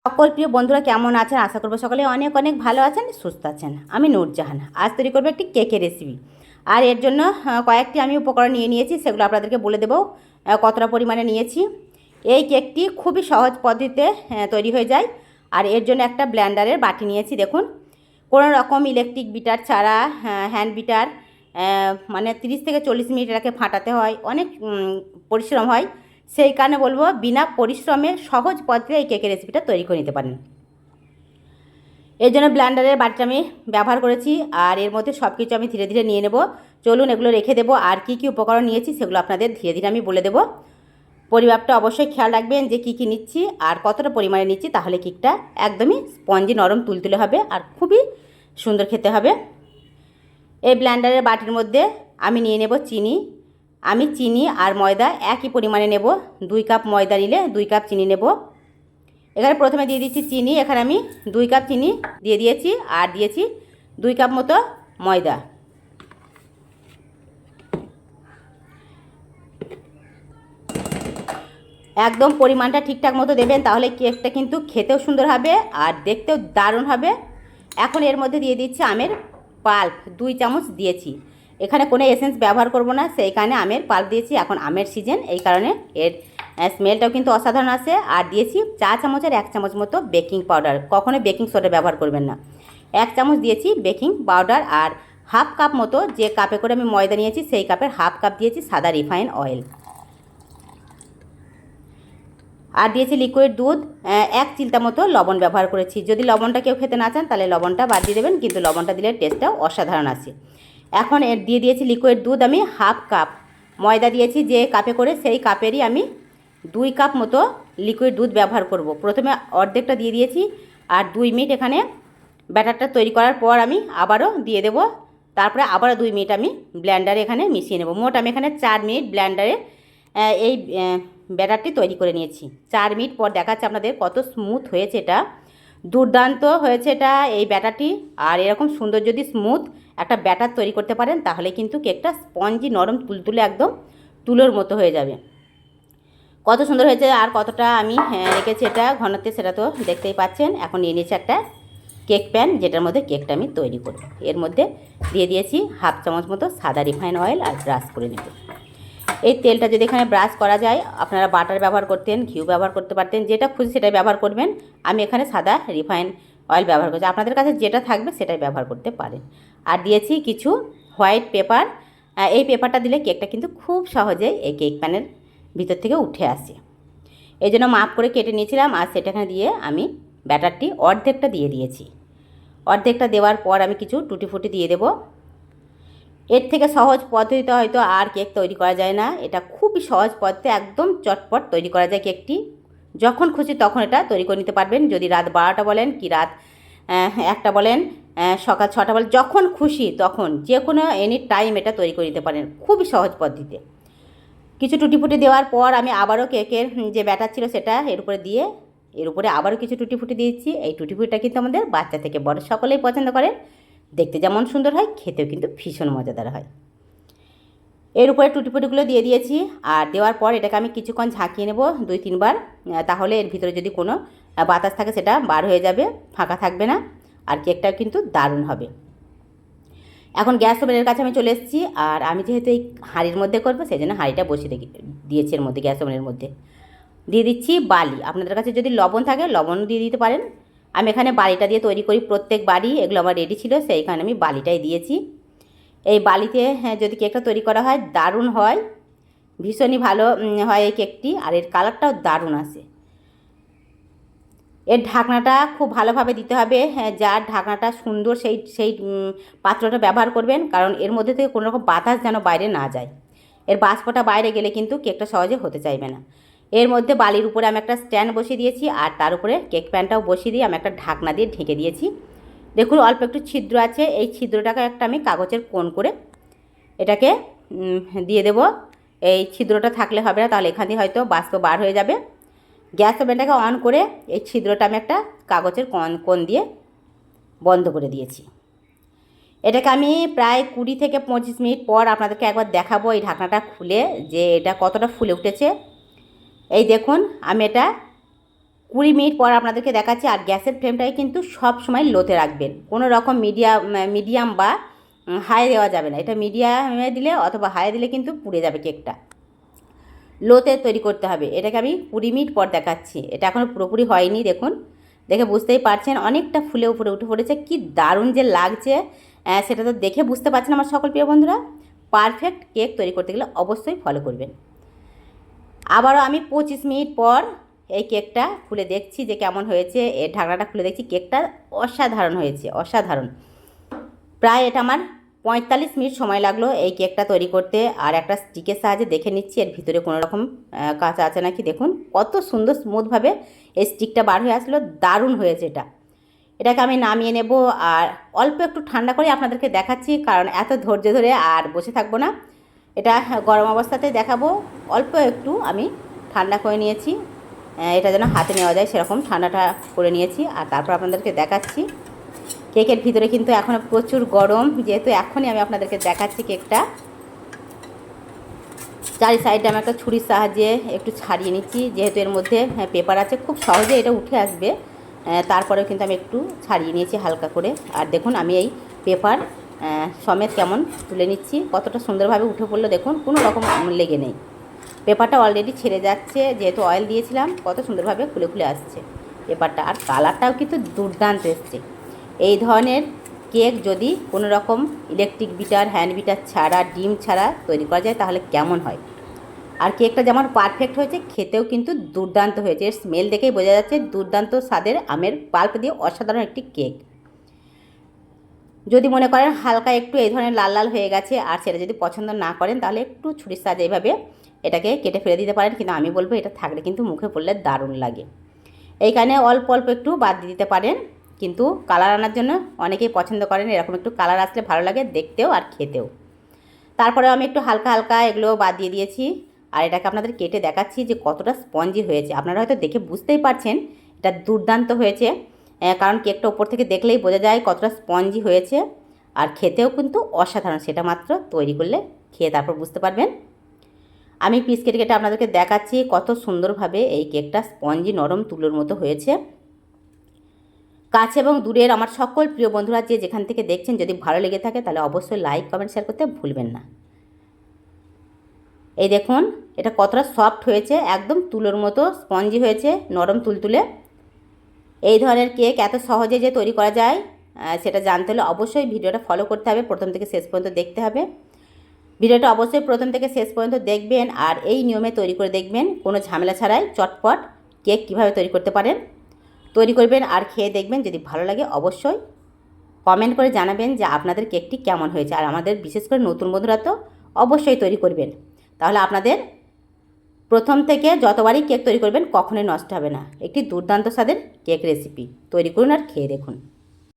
সকল প্রিয় বন্ধুরা কেমন আছেন? আশা করবো সকলে অনেক অনেক ভালো আছেন, সুস্থ আছেন। আমি নূরজাহান। আজ তৈরি করবো একটি কেকের রেসিপি। আর এর জন্য কয়েকটি আমি উপকরণ নিয়ে নিয়েছি, সেগুলো আপনাদেরকে বলে দেবো কতটা পরিমাণে নিয়েছি। এই কেকটি খুবই সহজ পদ্ধতিতে তৈরি হয়ে যায়। আর এর জন্য একটা ব্লেন্ডারের বাটি নিয়েছি। দেখুন, কোনো রকম ইলেকট্রিক বিটার ছাড়া, হ্যান্ড বিটার, মানে 30 থেকে 40 মিনিট এটাকে ফাটাতে হয়, অনেক পরিশ্রম হয়। সেই কারণে বলবো বিনা পরিশ্রমে সহজ পদ্ধতিতে এই কেকের রেসিপিটা তৈরি করে নিতে পারেন। এর জন্য ব্লেন্ডারের বাটিটা আমি ব্যবহার করেছি। আর এর মধ্যে সব কিছু আমি ধীরে ধীরে নিয়ে নেব। চলুন এগুলো রেখে দেবো। আর কি কি উপকরণ নিয়েছি সেগুলো আপনাদের ধীরে ধীরে আমি বলে দেবো। পরিমাপটা অবশ্যই খেয়াল রাখবেন যে কী কী নিচ্ছি আর কতটা পরিমাণে নিচ্ছি, তাহলে কেকটা একদমই স্পঞ্জি নরম তুলতুলে হবে আর খুবই সুন্দর খেতে হবে। এই ব্লেন্ডারের বাটির মধ্যে আমি নিয়ে নেব চিনি। আমি চিনি আর ময়দা একই পরিমাণে নেব। 2 কাপ ময়দা নিলে 2 কাপ চিনি নেব। এখানে প্রথমে দিয়ে দিচ্ছি চিনি। এখানে আমি 2 কাপ চিনি দিয়ে দিয়েছি আর দিয়েছি 2 কাপ মতো ময়দা। একদম পরিমাণটা ঠিকঠাক মতো দেবেন, তাহলে কেকটা কিন্তু খেতেও সুন্দর হবে আর দেখতেও দারুণ হবে। এখন এর মধ্যে দিয়ে দিচ্ছি আমের পাল্প। 2 চামচ দিয়েছি। এখানে কোনো এসেন্স ব্যবহার করব না, সেই কারণে আমের পাল্প দিয়েছি। এখন আমের সিজন, এই কারণে এর স্মেলটাও কিন্তু অসাধারণ আসে। আর দিয়েছি 4 চামচের 1 চামচ মতো বেকিং পাউডার। কখনো বেকিং সোডা ব্যবহার করবেন না। 1 চামচ দিয়েছি বেকিং পাউডার। আর হাফ কাপ মতো, যে কাপে করে আমি ময়দা নিয়েছি সেই কাপের হাফ কাপ দিয়েছি সাদা রিফাইন অয়েল। আর দিয়েছি লিকুইড দুধ। 1 চিলটা মতো লবণ ব্যবহার করেছি। যদি লবণটা কেউ খেতে না চান তাহলে লবণটা বাদ দিয়ে দেবেন, কিন্তু লবণটা দিলে টেস্টটাও অসাধারণ আসে। এখন এর দিয়ে দিয়েছি লিকুইড দুধ আমি হাফ কাপ। ময়দা দিয়েছি যে কাপে করে সেই কাপেরই আমি 2 কাপ মতো লিকুইড দুধ ব্যবহার করব। প্রথমে অর্ধেকটা দিয়ে দিয়েছি আর 2 মিনিট এখানে ব্যাটারটা তৈরি করার পর আমি আবারও দিয়ে দেব। তারপরে আবারও 2 মিনিট আমি ব্লেন্ডারে এখানে মিশিয়ে নেব। মোট আমি এখানে 4 মিনিট ব্লেন্ডারে এই ব্যাটারটি তৈরি করে নিয়েছি। 4 মিনিট পর দেখাচ্ছে আপনাদের কত স্মুথ হয়েছে। এটা দুর্দান্ত হয়েছে এটা এই ব্যাটারটি। আর এরকম সুন্দর যদি স্মুথ একটা ব্যাটার তৈরি করতে পারেন, তাহলে কিন্তু কেকটা স্পঞ্জি নরম তুলতুলে একদম তুলোর মতো হয়ে যাবে। কত সুন্দর হয়েছে আর কতটা আমি রেখেছি এটা ঘনত্বে, সেটা তো দেখতেই পাচ্ছেন। এখন নিয়ে নিয়েছি একটা কেক প্যান, যেটার মধ্যে কেকটা আমি তৈরি করব। এর মধ্যে দিয়ে দিয়েছি হাফ চামচ মতো সাদা রিফাইন অয়েল আর ব্রাশ করে নেব। এই তেলটা যদি এখানে ব্রাশ করা যায়, আপনারা বাটার ব্যবহার করতেন, ঘিউ ব্যবহার করতে পারতেন, যেটা খুশি সেটাই ব্যবহার করবেন। আমি এখানে সাদা রিফাইন অয়েল ব্যবহার করছি। আপনাদের কাছে যেটা থাকবে সেটাই ব্যবহার করতে পারেন। আর দিয়েছি কিছু হোয়াইট পেপার। এই পেপারটা দিলে কেকটা কিন্তু খুব সহজেই এই কেক প্যানের ভিতর থেকে উঠে আসে। এই জন্য মাপ করে কেটে নিয়েছিলাম। আর সেটাখানে দিয়ে আমি ব্যাটারটি অর্ধেকটা দিয়ে দিয়েছি। অর্ধেকটা দেওয়ার পর আমি কিছু টুটি ফুটি দিয়ে দেবো। এর থেকে সহজ পদ্ধতিতে হয়তো আর কেক তৈরি করা যায় না। এটা খুবই সহজ পদ্ধতি, একদম চটপট তৈরি করা যায় কেকটি। যখন খুশি তখন এটা তৈরি করে নিতে পারবেন। যদি রাত 12টা বলেন কি রাত 1টা বলেন, সকাল 6টা বলেন, যখন খুশি তখন যে কোনো এনি টাইম এটা তৈরি করে নিতে পারেন খুবই সহজ পদ্ধতিতে। কিছু টুটিফুটি দেওয়ার পর আমি আবারও কেকের যে ব্যাটার ছিল সেটা এর উপরে দিয়ে এর উপরে আবারও কিছু টুটিফুটি দিয়েছি। এই টুটিফুটিটা কিন্তু আমাদের বাচ্চা থেকে বড় সকলেই পছন্দ করেন। দেখতে যেমন সুন্দর হয়, খেতেও কিন্তু ভীষণ মজাদার হয়। এর উপরে টুটিফুটিগুলো দিয়ে দিয়েছি। আর দেওয়ার পর এটাকে আমি কিছুক্ষণ ঝাঁকিয়ে নেব 2-3 বার। তাহলে এর ভিতরে যদি কোনো বাতাস থাকে সেটা বার হয়ে যাবে, ফাঁকা থাকবে না। আর কেকটা কিন্তু দারুণ হবে। এখন গ্যাস ওভেনের কাছে আমি চলে এসেছি। আর আমি যেহেতু এই হাঁড়ির মধ্যে করবো, সেই জন্য হাঁড়িটা বসিয়ে দিয়েছি এর মধ্যে, গ্যাস ওভেনের মধ্যে। দিয়ে দিচ্ছি বালি। আপনাদের কাছে যদি লবণ থাকে লবণ দিয়ে দিতে পারেন। আমি এখানে বালিটা দিয়ে তৈরি করি প্রত্যেক বাড়ি, এগুলো আমার রেডি ছিল, সেইখানে আমি বালিটাই দিয়েছি। এই বালিতে যদি কেকটা তৈরি করা হয় দারুণ হয়, ভীষণই ভালো হয় এই কেকটি। আর এর কালারটাও দারুণ আসে। এর ঢাকনাটা খুব ভালোভাবে দিতে হবে। যার ঢাকনাটা সুন্দর সেই সেই পাত্রটা ব্যবহার করবেন, কারণ এর মধ্যে থেকে কোনো রকম বাতাস যেন বাইরে না যায়। এর বাষ্পটা বাইরে গেলে কিন্তু কেকটা সহজে হতে চাইবে না। এর মধ্যে বালির উপরে আমি একটা স্ট্যান্ড বসিয়ে দিয়েছি। আর তার উপরে কেক প্যানটাও বসিয়ে দিয়ে আমি একটা ঢাকনা দিয়ে ঢেকে দিয়েছি। দেখুন অল্প একটু ছিদ্র আছে, এই ছিদ্রটাকে একটা আমি কাগজের কোণ করে এটাকে দিয়ে দেব। এই ছিদ্রটা থাকলে হবে না, তাহলে এখান দিয়ে হয়তো বাষ্প বার হয়ে যাবে। গ্যাস ওভেনটাকে অন করে এই ছিদ্রটা আমি একটা কাগজের কোণ দিয়ে বন্ধ করে দিয়েছি। এটাকে আমি প্রায় 20 থেকে 25 মিনিট পর আপনাদেরকে একবার দেখাবো এই ঢাকনাটা খুলে যে এটা কতটা ফুলে উঠেছে। এই দেখুন আমি এটা 20 মিনিট পর আপনাদেরকে দেখাচ্ছি। আর গ্যাসের ফ্লেমটাকে কিন্তু সব সময় লোতে রাখবেন, কোনো রকম মিডিয়াম বা হাই দেওয়া যাবে না। এটা মিডিয়ামে দিলে অথবা হাই দিলে কিন্তু পুড়ে যাবে কেকটা। লোতে তৈরি করতে হবে। এটাকে আমি 20 মিনিট পর দেখাচ্ছি। এটা এখনও পুরোপুরি হয়নি, দেখুন, দেখে বুঝতেই পারছেন অনেকটা ফুলে উপরে উঠে পড়েছে। কি দারুণ যে লাগছে সেটা তো দেখে বুঝতে পারছেন আমার সকল প্রিয় বন্ধুরা। পারফেক্ট কেক তৈরি করতে গেলে অবশ্যই ফলো করবেন। আবারও আমি 25 মিনিট পর এই কেকটা খুলে দেখছি যে কেমন হয়েছে। এর ঢাকনাটা খুলে দেখছি, কেকটা অসাধারণ হয়েছে, অসাধারণ। প্রায় এটা আমার 45 মিনিট সময় লাগলো এই কেকটা তৈরি করতে। আর একটা স্টিকের সাহায্যে দেখে নিচ্ছি এর ভিতরে কোনো রকম কাঁচা আছে নাকি। দেখুন কত সুন্দর স্মুথভাবে এই স্টিকটা বার হয়ে আসলো, দারুণ হয়েছে এটা। এটাকে আমি নামিয়ে নেব আর অল্প একটু ঠান্ডা করে আপনাদেরকে দেখাচ্ছি, কারণ এত ধৈর্য ধরে আর বসে থাকবো না। এটা গরম অবস্থাতেই দেখাবো। অল্প একটু আমি ঠান্ডা করে নিয়েছি, এটা যেন হাতে নেওয়া যায় সেরকম ঠান্ডাটা করে নিয়েছি। আর তারপর আপনাদেরকে দেখাচ্ছি। কেকের ভিতরে কিন্তু এখনও প্রচুর গরম, যেহেতু এখনই আমি আপনাদেরকে দেখাচ্ছি কেকটা। চারি সাইডে আমি একটা ছুরির সাহায্যে একটু ছাড়িয়ে নিচ্ছি, যেহেতু এর মধ্যে পেপার আছে, খুব সহজে এটা উঠে আসবে। তারপরেও কিন্তু আমি একটু ছাড়িয়ে নিয়েছি হালকা করে। আর দেখুন আমি এই পেপার সমেত কেমন তুলে নিচ্ছি, কতটা সুন্দরভাবে উঠে পড়লো দেখুন, কোনো রকম লেগে নেই। পেপারটা অলরেডি ছেড়ে যাচ্ছে, যেহেতু অয়েল দিয়েছিলাম, কত সুন্দরভাবে খুলে খুলে আসছে পেপারটা। আর কালারটাও কিন্তু দুর্দান্ত এসছে। এই ধরনের কেক যদি কোনো রকম ইলেকট্রিক বিটার, হ্যান্ড বিটার ছাড়া, ডিম ছাড়া তৈরি করা যায় তাহলে কেমন হয়। আর কেকটা যেমন পারফেক্ট হয়েছে, খেতেও কিন্তু দুর্দান্ত হয়েছে। এর স্মেল দেখেই বোঝা যাচ্ছে দুর্দান্ত স্বাদের আমের পাল্প দিয়ে অসাধারণ একটি কেক। যদি মনে করেন হালকা একটু এই ধরনের লাল লাল হয়ে গেছে আর সেটা যদি পছন্দ না করেন, তাহলে একটু ছুরির সাহায্যে এইভাবে এটাকে কেটে ফেলে দিতে পারেন। কিন্তু আমি বলবো এটা থাকলে কিন্তু মুখে পড়লে দারুণ লাগে। এইখানে অল্প অল্প একটু বাদ দিয়ে দিতে পারেন, কিন্তু কালার আনার জন্য অনেকেই পছন্দ করেন। এরকম একটু কালার আসলে ভালো লাগে দেখতেও আর খেতেও। তারপরে আমি একটু হালকা হালকা এগুলো বাদ দিয়ে দিয়েছি। আর এটাকে আপনাদের কেটে দেখাচ্ছি যে কতটা স্পঞ্জি হয়েছে। আপনারা হয়তো দেখে বুঝতেই পারছেন এটা দুর্দান্ত হয়েছে, কারণ কেকটা উপর থেকে দেখলেই বোঝা যায় কতটা স্পঞ্জি হয়েছে। আর খেতেও কিন্তু অসাধারণ, সেটা মাত্র তৈরি করলে খেয়ে তারপর বুঝতে পারবেন। আমি পিস কেটে কেটে আপনাদেরকে দেখাচ্ছি কত সুন্দরভাবে এই কেকটা স্পঞ্জি নরম তুলোর মতো হয়েছে। কাছে এবং দূরের আমার সকল প্রিয় বন্ধুরা যে যেখান থেকে দেখছেন, যদি ভালো লেগে থাকে তাহলে অবশ্যই লাইক, কমেন্ট, শেয়ার করতে ভুলবেন না। এই দেখুন এটা কতটা সফট হয়েছে, একদম তুলোর মতো স্পঞ্জি হয়েছে, নরম তুলতুলে। এই ধরনের কেক এত সহজে যে তৈরি করা যায় সেটা জানতে হলে অবশ্যই ভিডিওটা ফলো করতে হবে, প্রথম থেকে শেষ পর্যন্ত দেখতে হবে। ভিডিওটা অবশ্যই প্রথম থেকে শেষ পর্যন্ত দেখবেন আর এই নিয়মে তৈরি করে দেখবেন, কোনো ঝামেলা ছাড়াই চটপট কেক কীভাবে তৈরি করতে পারেন তৈরি করবেন। আর খেয়ে দেখবেন, যদি ভালো লাগে অবশ্যই কমেন্ট করে জানাবেন যে আপনাদের কেকটি কেমন হয়েছে। আর আমাদের বিশেষ করে নতুন বন্ধুরা তো অবশ্যই তৈরি করবেন, তাহলে আপনাদের প্রথম থেকে যতবারই কেক তৈরি করবেন কখনোই নষ্ট হবে না। একটি দুর্দান্ত স্বাদের কেক রেসিপি তৈরি করুন আর খেয়ে দেখুন।